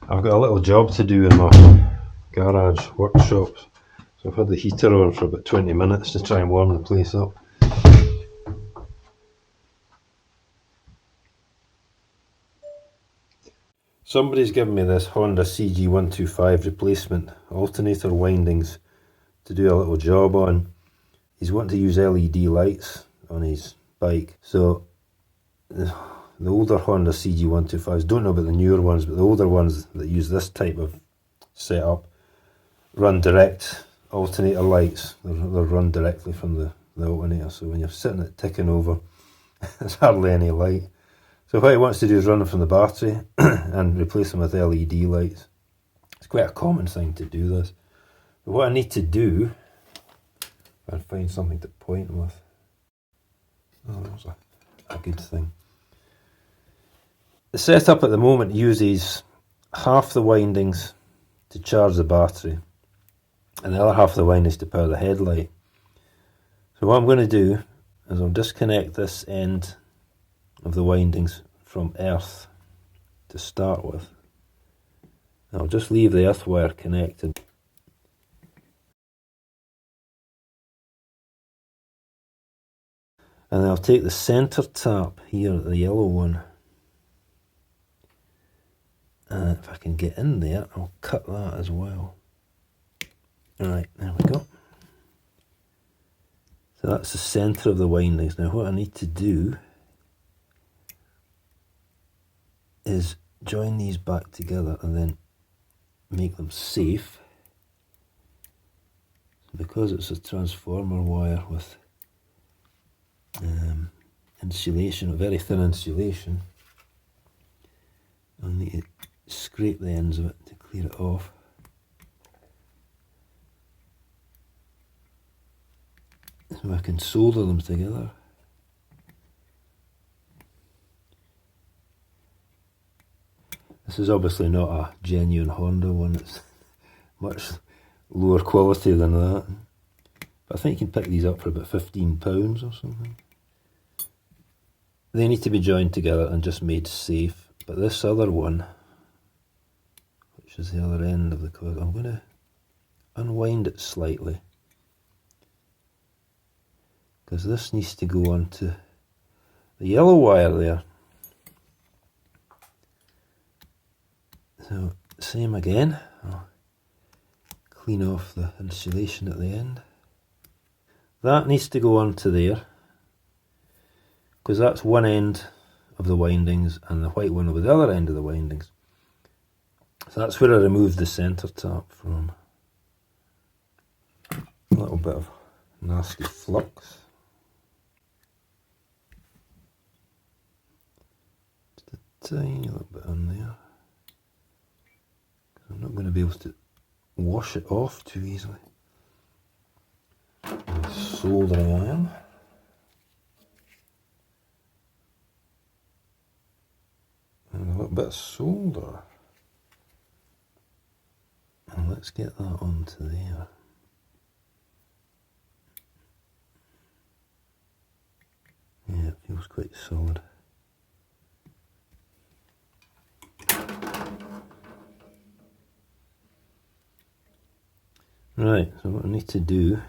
I've got a little job to do in my garage workshop, so I've had the heater on for about 20 minutes to try and warm the place up. Somebody's given me this Honda CG125 replacement alternator windings to do a little job on. He's wanting to use LED lights on his bike, so the older Honda CG125s, don't know about the newer ones, but the older ones that use this type of setup run direct alternator lights. They're run directly from the alternator, so when you're sitting it ticking over, there's hardly any light. So what he wants to do is run them from the battery and replace them with LED lights. It's quite a common thing to do this. But what I need to do, and find something to point with. Oh, that was a good thing. The setup at the moment uses half the windings to charge the battery and the other half of the windings to power the headlight. So what I'm going to do is I'll disconnect this end of the windings from earth to start with. I'll just leave the earth wire connected. And I'll take the centre tap here, the yellow one, and if I can get in there, I'll cut that as well. Alright, there we go. So that's the centre of the windings. Now what I need to do is join these back together and then make them safe. So because it's a transformer wire with insulation, a very thin insulation, I'll need to scrape the ends of it to clear it off. So I can solder them together. This is obviously not a genuine Honda one, it's much lower quality than that. But I think you can pick these up for about £15 or something. They need to be joined together and just made safe. But this other one, which is the other end of the coil, I'm going to unwind it slightly, because this needs to go onto the yellow wire there. So same again, I'll clean off the insulation at the end. That needs to go onto there, because that's one end of the windings and the white one over the other end of the windings. So that's where I removed the centre tap from. A little bit of nasty flux. Just a tiny little bit on there. I'm not going to be able to wash it off too easily. And soldering iron. And a little bit of solder. And let's get that onto there. Yeah, it feels quite solid. Right, so what I need to do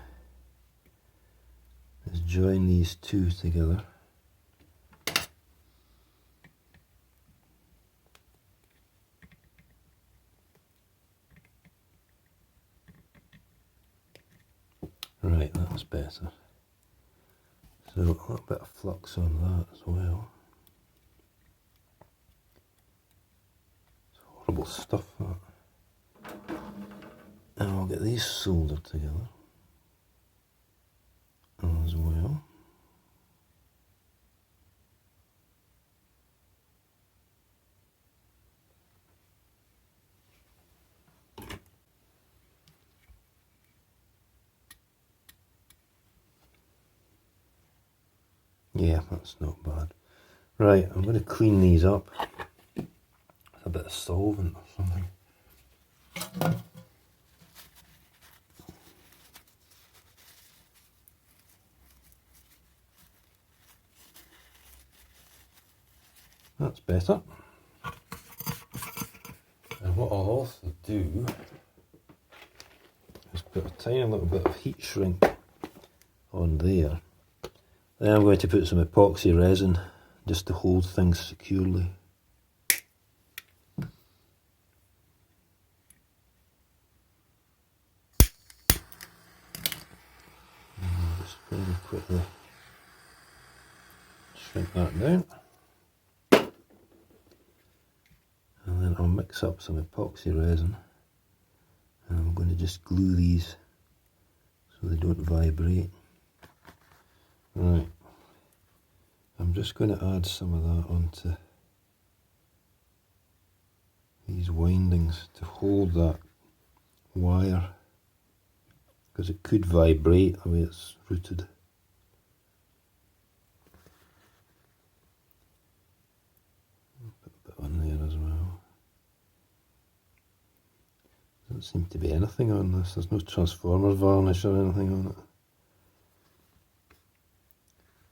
is join these two together. Right, that's better. So a little bit of flux on that as well. It's horrible stuff, that. And I'll get these soldered together as well. Yeah, that's not bad. Right, I'm going to clean these up with a bit of solvent or something. That's better. And And what I'll also do is put a tiny little bit of heat shrink on there. Then I'm going to put some epoxy resin just to hold things securely. And just very quickly shrink that down. And then I'll mix up some epoxy resin. And I'm going to just glue these so they don't vibrate. Right, I'm just going to add some of that onto these windings to hold that wire, because it could vibrate the way it's routed. Put a bit on there as well. Doesn't seem to be anything on this, there's no transformer varnish or anything on it.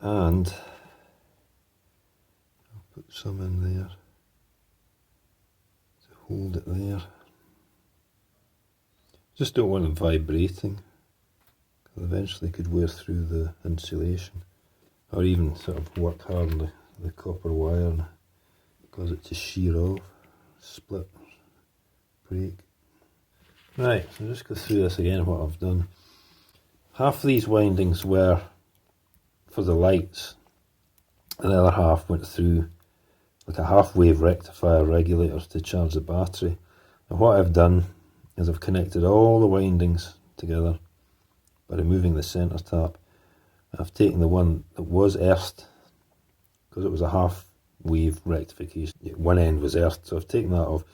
And I'll put some in there to hold it there. Just don't want it vibrating, because eventually it could wear through the insulation, or even sort of work hard on the copper wire and cause it to shear off, split, break. Right, so just go through this again, what I've done. Half of these windings were for the lights, and the other half went through like a half-wave rectifier regulator to charge the battery. And what I've done is I've connected all the windings together by removing the centre tap. I've taken the one that was earthed, because it was a half-wave rectification. One end was earthed, so I've taken that off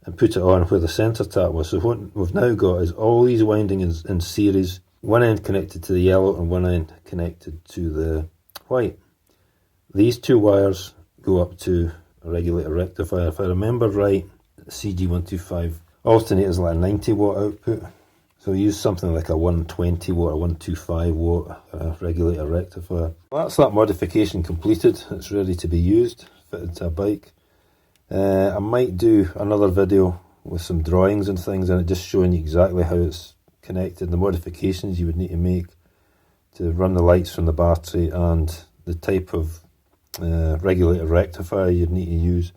and put it on where the centre tap was. So what we've now got is all these windings in series, one end connected to the yellow and one end connected to the white. These two wires go up to a regulator rectifier. If I remember right, the CG125 Alternator is like a 90 watt output. So we use something like a 120 watt or 125 watt regulator rectifier. Well, that's that modification completed. It's ready to be used, fitted to a bike. I might do another video with some drawings and things in it, just showing you exactly how it's connected, the modifications you would need to make to run the lights from the battery, and the type of regulator rectifier you'd need to use.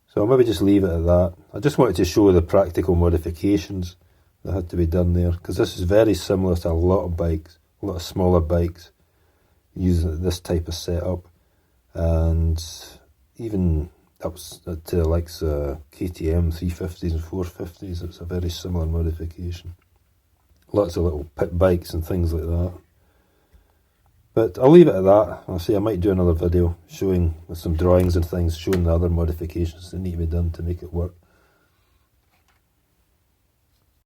So I'll maybe just leave it at that. I just wanted to show the practical modifications that had to be done there, because this is very similar to a lot of bikes, a lot of smaller bikes using this type of setup, and even up to the likes of KTM 350s and 450s, it's a very similar modification. Lots of little pit bikes and things like that. But I'll leave it at that. I'll say I might do another video showing, with some drawings and things, showing the other modifications that need to be done to make it work.